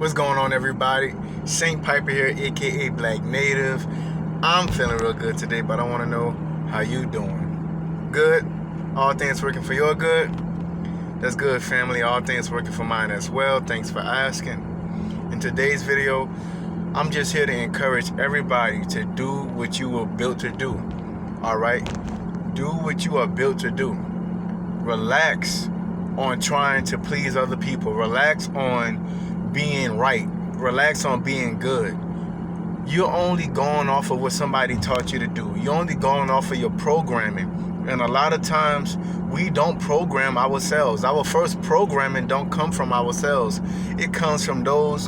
What's going on, everybody? Saint Piper here, aka Black Native. I'm feeling real good today, but I want to know how you doing. Good? All things working for your good? That's good, family. All things working for mine as well. Thanks for asking. In today's video, I'm just here to encourage everybody to do what you were built to do. All right? Do what you are built to do. Relax on trying to please other people. Relax on being right. Relax on being good. You're only going off of what somebody taught you to do. You're only going off of your programming. And a lot of times we don't program ourselves. Our first programming don't come from ourselves. It comes from those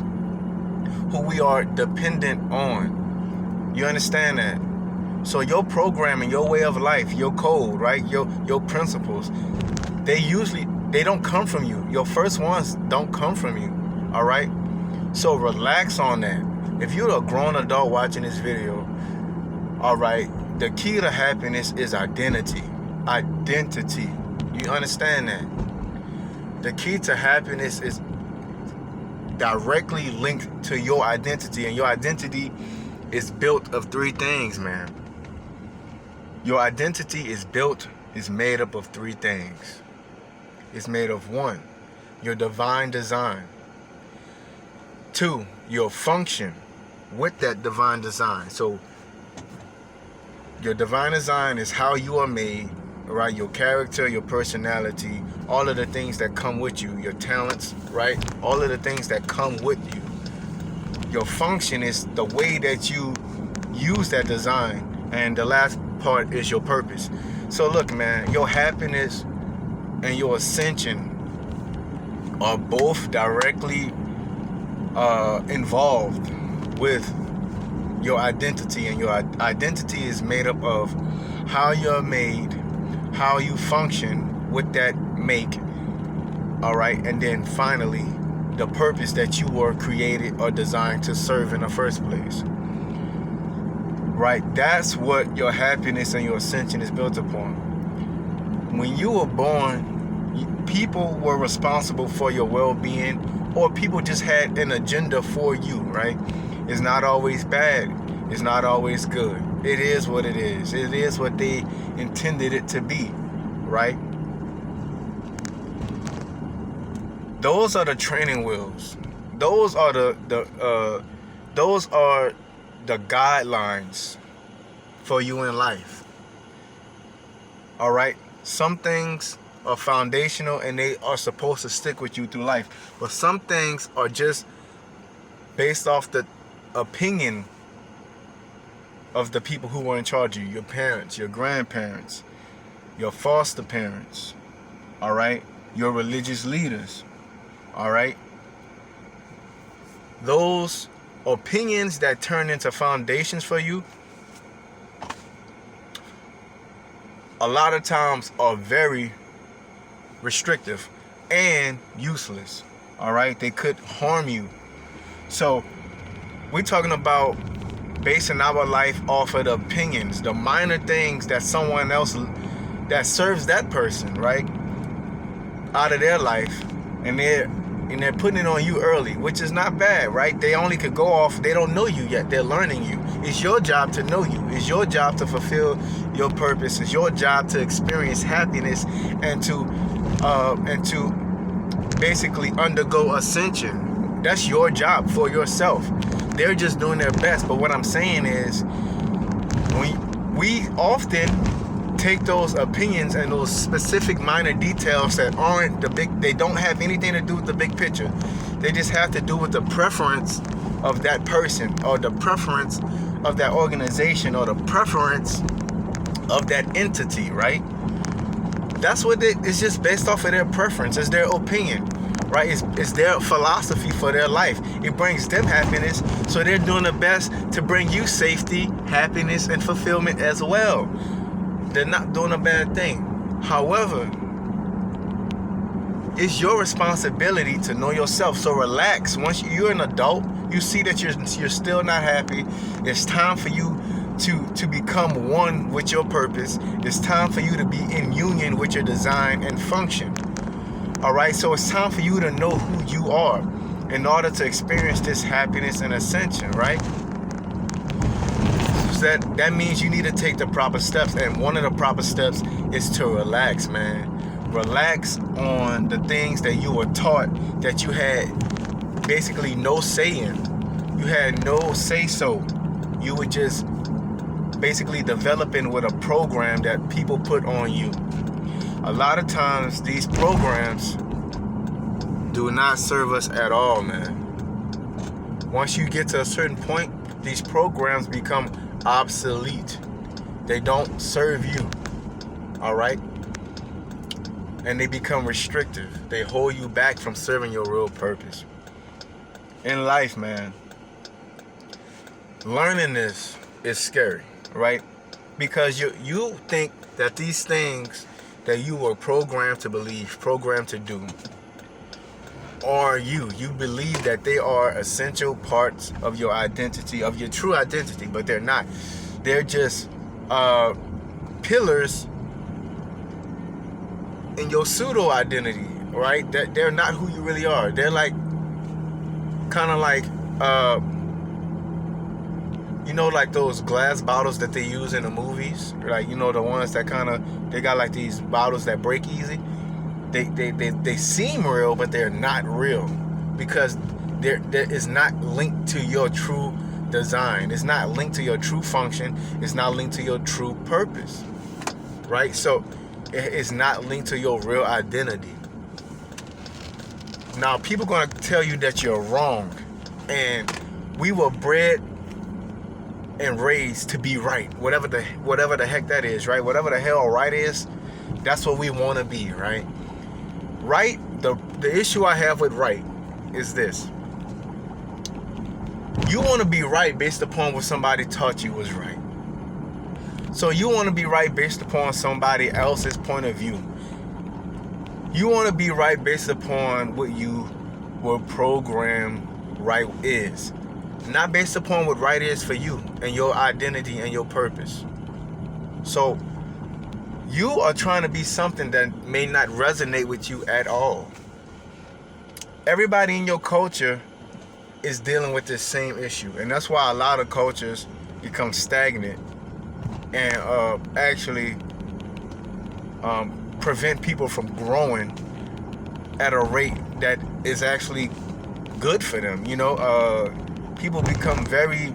who we are dependent on. You understand that? So your programming, your way of life, your code, right? Your principles, they don't come from you. Your first ones don't come from you. All right? So relax on that. If you're a grown adult watching this video, all right, the key to happiness is identity. Identity. You understand that? The key to happiness is directly linked to your identity, and your identity is built of three things, man. Your identity is made up of three things. It's made of 1, your divine design. 2, your function with that divine design. So your divine design is how you are made, right? Your character, your personality, all of the things that come with you, your talents, right? All of the things that come with you. Your function is the way that you use that design. And the last part is your purpose. So look, man, your happiness and your ascension are both directly involved with your identity. And your identity is made up of how you're made, how you function with that make, all right? And then finally, the purpose that you were created or designed to serve in the first place. Right? That's what your happiness and your ascension is built upon. When you were born, people were responsible for your well-being, or people just had an agenda for you, right? It's not always bad. It's not always good. It is what it is. It is what they intended it to be, right? Those are the training wheels. Those are the guidelines for you in life. All right? Some things are foundational and they are supposed to stick with you through life. But some things are just based off the opinion of the people who were in charge of you. Your parents, your grandparents, your foster parents. All right? Your religious leaders. All right? Those opinions that turn into foundations for you, a lot of times are very restrictive and useless. All right? They could harm you. So we're talking about basing our life off of the opinions, the minor things that someone else that serves that person, right, out of their life, and they're putting it on you early, which is not bad, right? They only could go off, they don't know you yet, they're learning you. It's your job to know you. It's your job to fulfill your purpose. It's your job to experience happiness and to basically undergo ascension. That's your job for yourself. They're just doing their best. But what I'm saying is, we often take those opinions and those specific minor details that aren't the big, they don't have anything to do with the big picture. They just have to do with the preference of that person, or the preference of that organization, or the preference of that entity, right? That's what it's just based off of their preference. It's their opinion, right? It's their philosophy for their life. It brings them happiness, so they're doing their best to bring you safety, happiness, and fulfillment as well. They're not doing a bad thing. However, it's your responsibility to know yourself. So relax. Once you're an adult, you see that you're still not happy. It's time for you to become one with your purpose. It's time for you to be in union with your design and function. All right, so it's time for you to know who you are. in order to experience this happiness and ascension, right? So that means you need to take the proper steps, and one of the proper steps is to relax, man. Relax on the things that you were taught that you had basically no say in. You had no say so. You were just basically developing with a program that people put on you. A lot of times these programs do not serve us at all, man. Once you get to a certain point, these programs become obsolete. They don't serve you, all right? And they become restrictive. They hold you back from serving your real purpose. In life, man, learning this is scary, right? Because you think that these things that you were programmed to believe, programmed to do, are you. You believe that they are essential parts of your identity, of your true identity, but they're not. They're just pillars in your pseudo identity, right? That they're not who you really are. They're like kind of like like those glass bottles that they use in the movies, like the ones that they got like these bottles that break easy. They seem real, but they're not real because there is not linked to your true design. It's not linked to your true function. It's not linked to your true purpose, right? So it's not linked to your real identity. Now, people are going to tell you that you're wrong, and we were bred and raised to be right, whatever the heck that is, right? Whatever the hell right is, that's what we want to be, right? Right, the issue I have with right is this. You want to be right based upon what somebody taught you was right. So you want to be right based upon somebody else's point of view. You want to be right based upon what you were programmed right is. Not based upon what right is for you and your identity and your purpose. So you are trying to be something that may not resonate with you at all. Everybody in your culture is dealing with this same issue. And that's why a lot of cultures become stagnant and actually prevent people from growing at a rate that is actually good for them. People become very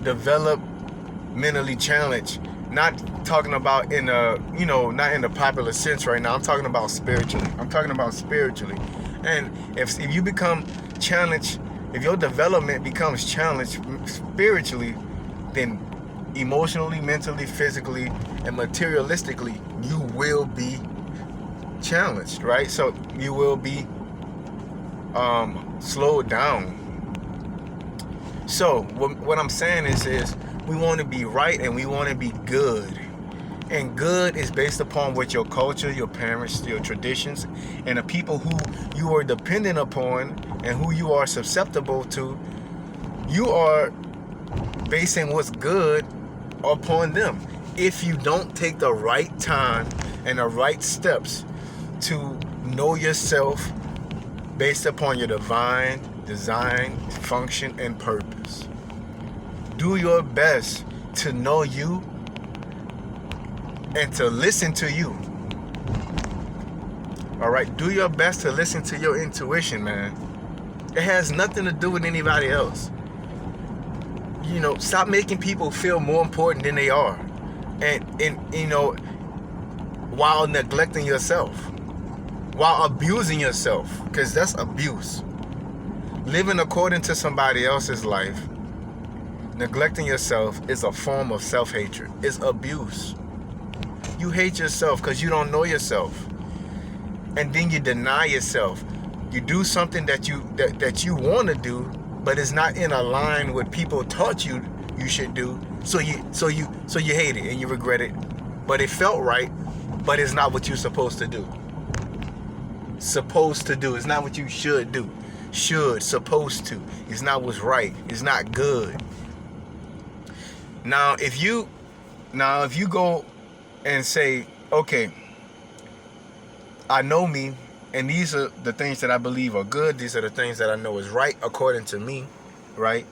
developmentally challenged. Not talking about in a, not in the popular sense right now. I'm talking about spiritually. And if you become challenged, if your development becomes challenged spiritually, then emotionally, mentally, physically, and materialistically, you will be challenged, right? So you will be slowed down. So what I'm saying is we want to be right and we want to be good. And good is based upon what your culture, your parents, your traditions, and the people who you are dependent upon and who you are susceptible to. You are basing what's good upon them. If you don't take the right time and the right steps to know yourself based upon your divine design, function, and purpose. Do your best to know you and to listen to you. All right, do your best to listen to your intuition, man. It has nothing to do with anybody else. Stop making people feel more important than they are. And while neglecting yourself, while abusing yourself, because that's abuse. Living according to somebody else's life, neglecting yourself is a form of self-hatred. It's abuse. You hate yourself because you don't know yourself. And then you deny yourself. You do something that you want to do, but it's not in a line with people taught you should do. So you hate it and you regret it. But it felt right, but it's not what you're supposed to do. Supposed to do. It's not what you should do. Should, supposed to. It's not what's right. It's not good. Now if you go and say, okay, I know me and these are the things that I believe are good, these are the things that I know is right according to me, right?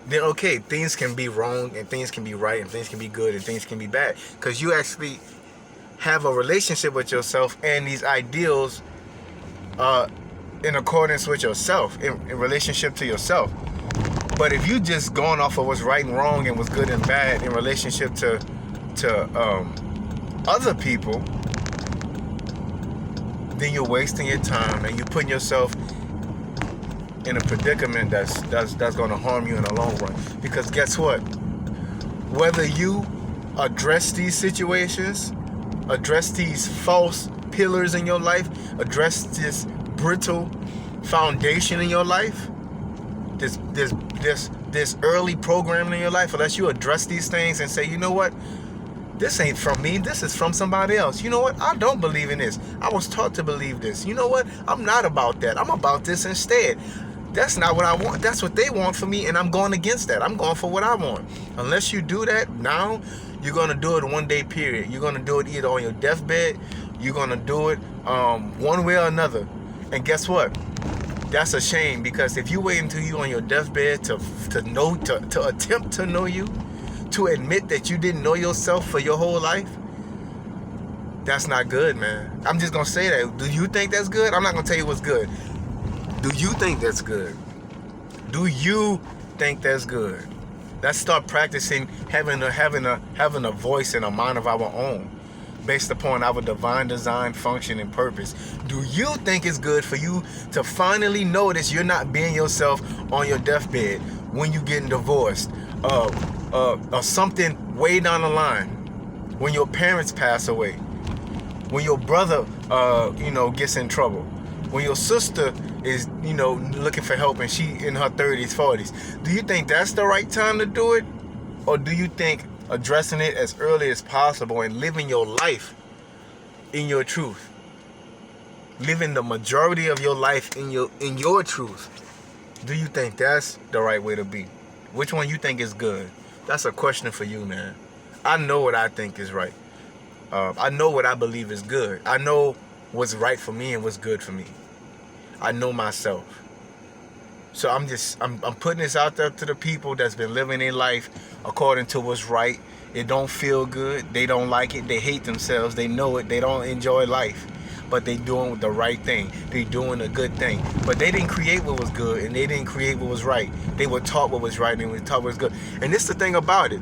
Then okay, things can be wrong and things can be right and things can be good and things can be bad, because you actually have a relationship with yourself and these ideals in accordance with yourself, in relationship to yourself. But if you just going off of what's right and wrong and what's good and bad in relationship to other people, then you're wasting your time and you're putting yourself in a predicament that's going to harm you in the long run. Because guess what? Whether you address these situations, address these false pillars in your life, address this brittle foundation in your life, this early programming in your life, unless you address these things and say, you know what, this ain't from me, this is from somebody else. You know what, I don't believe in this. I was taught to believe this. You know what, I'm not about that. I'm about this instead. That's not what I want. That's what they want for me, and I'm going against that. I'm going for what I want. Unless you do that now, you're going to do it one day period. You're going to do it either on your deathbed, you're going to do it one way or another. And guess what? That's a shame, because if you wait until you on your deathbed to attempt to know you, to admit that you didn't know yourself for your whole life, that's not good, man. I'm just going to say that. Do you think that's good? I'm not going to tell you what's good. Do you think that's good? Do you think that's good? Let's start practicing having a voice and a mind of our own, based upon our divine design, function, and purpose. Do you think it's good for you to finally notice you're not being yourself on your deathbed, when you're getting divorced, or something way down the line, when your parents pass away, when your brother gets in trouble, when your sister is looking for help and she in her 30s, 40s? Do you think that's the right time to do it? Or do you think addressing it as early as possible and living your life in your truth, living the majority of your life in your truth, do you think that's the right way to be? Which one you think is good? That's a question for you, man. I know what I think is right. I know what I believe is good. I know what's right for me and what's good for me. I know myself. So I'm putting this out there to the people that's been living their life according to what's right. It don't feel good. They don't like it. They hate themselves. They know it. They don't enjoy life. But they doing the right thing. They doing a good thing. But they didn't create what was good, and they didn't create what was right. They were taught what was right, and they were taught what was good. And this is the thing about it.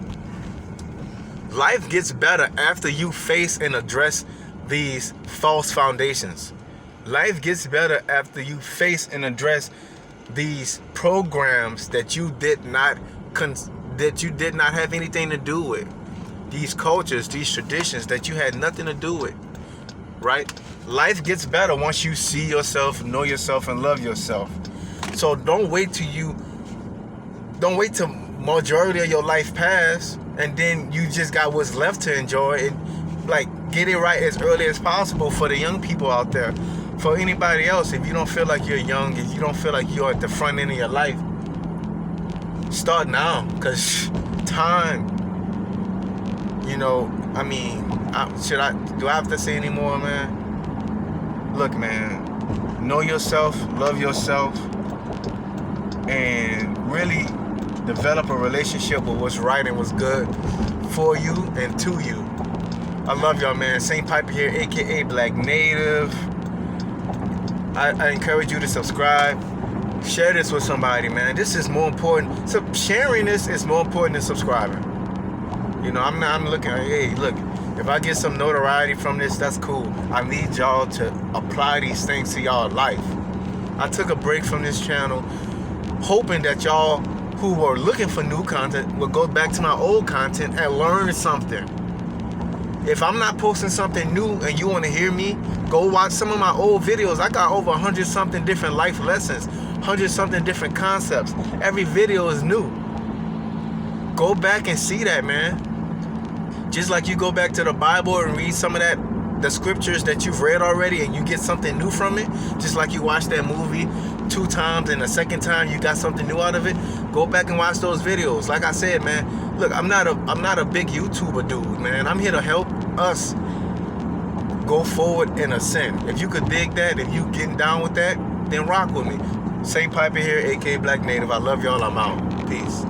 Life gets better after you face and address these false foundations. Life gets better after you face and address these programs that you did not have anything to do with. These cultures, these traditions that you had nothing to do with, right? Life gets better once you see yourself, know yourself, and love yourself. So don't wait till majority of your life pass and then you just got what's left to enjoy. And like, get it right as early as possible for the young people out there. For anybody else, if you don't feel like you're young, if you don't feel like you're at the front end of your life, start now, because time, do I have to say any more, man? Look, man, know yourself, love yourself, and really develop a relationship with what's right and what's good for you and to you. I love y'all, man. St. Piper here, aka Black Native. I encourage you to subscribe. Share this with somebody, man. This is more important. So sharing this is more important than subscribing. I'm looking at, hey, look, if I get some notoriety from this, that's cool. I need y'all to apply these things to y'all life. I took a break from this channel, hoping that y'all who were looking for new content would go back to my old content and learn something. If I'm not posting something new and you want to hear me, go watch some of my old videos. I got over 100-something different life lessons, 100-something different concepts. Every video is new. Go back and see that, man. Just like you go back to the Bible and read some of the scriptures that you've read already and you get something new from it. Just like you watch that movie 2 times and the second time you got something new out of it. Go back and watch those videos. Like I said, man, look, I'm not a big YouTuber dude, man. I'm here to help us go forward and ascend. If you could dig that, if you getting down with that, then rock with me. St. Piper here, aka Black Native. I love y'all. I'm out. Peace.